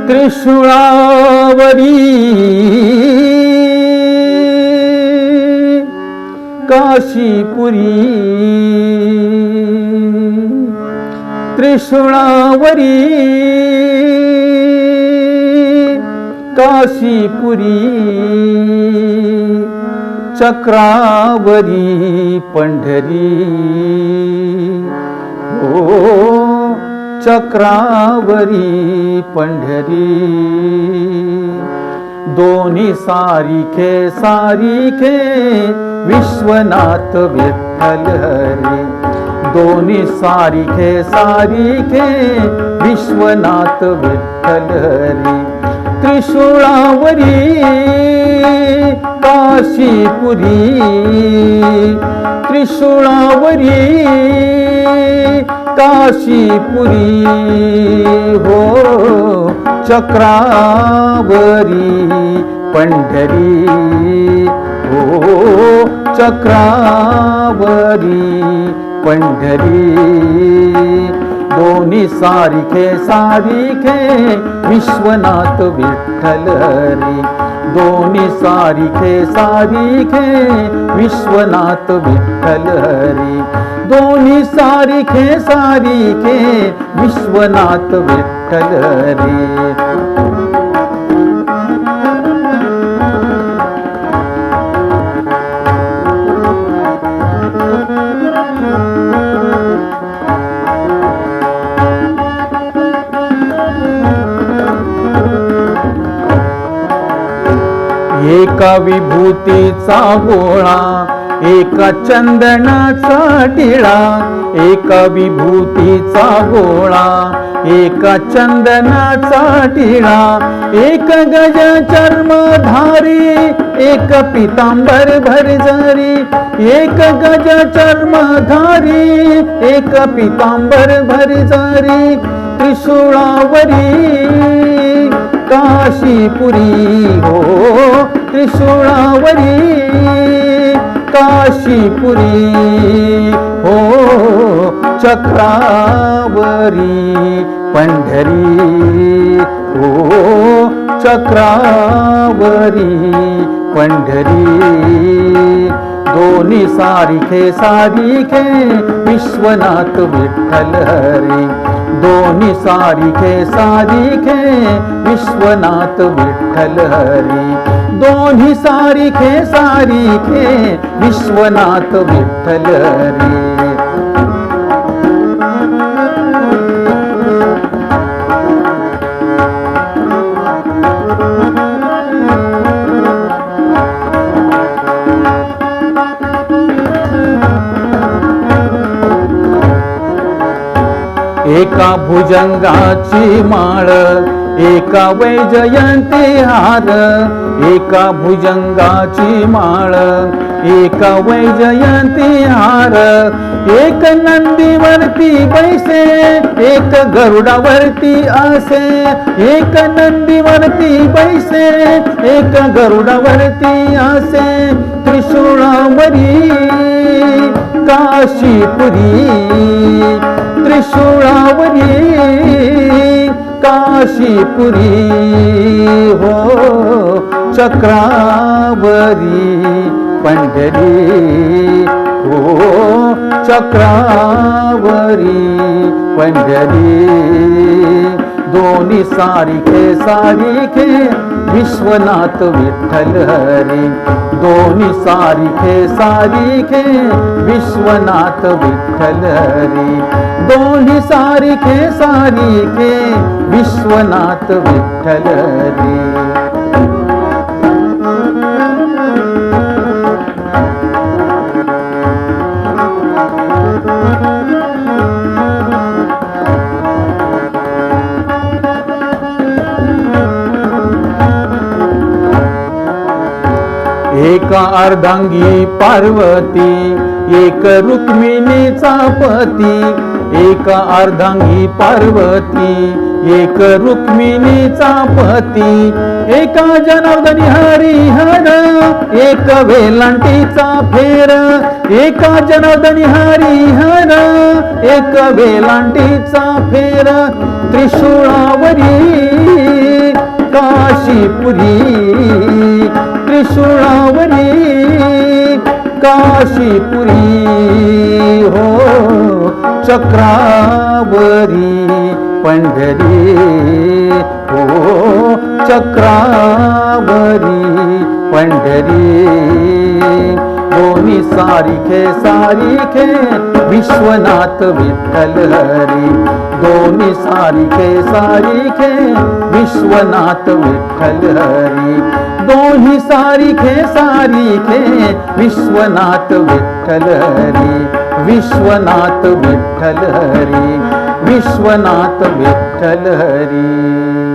त्रिशूळावरी काशीपुरी, त्रिशूळावरी काशीपुरी, चक्रावरी पंढरी, ओ चक्रावरी पंढरी, दोन्ही सारिखे सारिखे विश्वनाथ विठ्ठल हरी, दोन्ही सारिखे सारिखे विश्वनाथ विठ्ठल हरी, त्रिशूळावरी काशीपुरी, त्रिशूळावरी काशीपुरी, हो चक्रावरी पंढरी, हो चक्रावरी पंढरी, दोन्ही सारिखे सारिखे विश्वनाथ विठ्ठल हरी, दोन्ही सारिखे सारिखे विश्वनाथ विठ्ठल हरी, दोन्ही सारिखे सारिखे विश्वनाथ विठ्ठल हरी. एका विभूतीचा गोळा, एका चंदनाचा टिळा, एका विभूतीचा गोळा, एका चंदनाचा टिळा, एक गज चर्मधारी, एक पितांबर भरजरी, एक गज चर्मधारी, एक पितांबर भरजरी, त्रिशूळावरी काशीपुरी, हो त्रिशूळावरी काशीपुरी, हो चक्रावरी पंढरी, हो चक्रावरी पंढरी, दोन्ही सारिखे सारिखे विश्वनाथ विठ्ठल हरी, दोन्ही सारिखे सारिखे विश्वनाथ विठ्ठल हरी, दोन्ही सारिखे सारिखे विश्वनाथ विठ्ठल हरी. एका भुजंगाची माळ, एका वैजयंती हार, एका भुजंगाची माळ, एका वैजयंती हार, एक नंदीवरती बैसे, एक गरुडावरती असे, एक नंदीवरती बैसे, एक गरुडावरती असे, त्रिशूळावरी काशीपुरी, त्रिशूळावरी काशीपुरी, हो चक्रावरी पंढरी, हो चक्रावरी पंढरी, दोन्ही सारिखे सारिखे विश्वनाथ विठ्ठल हरी, दोन्ही सारिखे सारिखे विश्वनाथ विठ्ठल हरी, दोन्ही सारिखे सारिखे विश्वनाथ विठ्ठल हरी. एका अर्धांगी पार्वती, एक रुक्मिणीचा पती, एका अर्धांगी पार्वती, एक रुक्मिणीचा पती, एका जनार्दनी हरिहर, एक वेलांटीचा फेर, एका जनार्दनी हरिहर, एक वेलांटीचा फेर, त्रिशूळावरी काशीपुरी त्रिशूळावरी काशीपुरी हो चक्रावरी पंढरी हो चक्रावरी पंढरी दोन्ही सारिखे विश्वनाथ विठ्ठल हरी दोन्ही सारिखे विश्वनाथ विठ्ठल हरी दोन्ही सारिखे विश्वनाथ विठ्ठल हरी विश्वनाथ विठ्ठल हरी विश्वनाथ विठ्ठल हरी